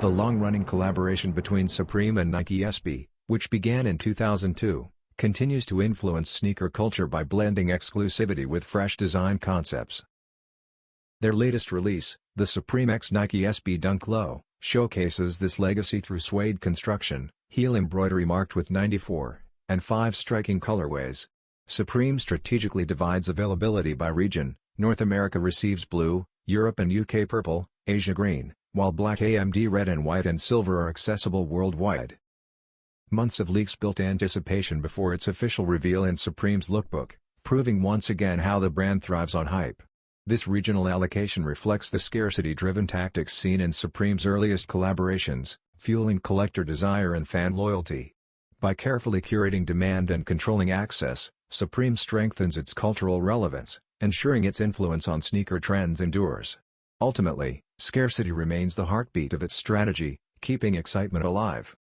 The long-running collaboration between Supreme and Nike SB, which began in 2002, continues to influence sneaker culture by blending exclusivity with fresh design concepts. Their latest release, the Supreme x Nike SB Dunk Low, showcases this legacy through suede construction, heel embroidery marked with 94, and 5 striking colorways. Supreme strategically divides availability by region. North America receives blue, Europe and UK purple, Asia green, while black AMD red and white and silver are accessible worldwide. Months of leaks built anticipation before its official reveal in Supreme's lookbook, proving once again how the brand thrives on hype. This regional allocation reflects the scarcity-driven tactics seen in Supreme's earliest collaborations, fueling collector desire and fan loyalty. By carefully curating demand and controlling access, Supreme strengthens its cultural relevance, ensuring its influence on sneaker trends endures. Ultimately, scarcity remains the heartbeat of its strategy, keeping excitement alive.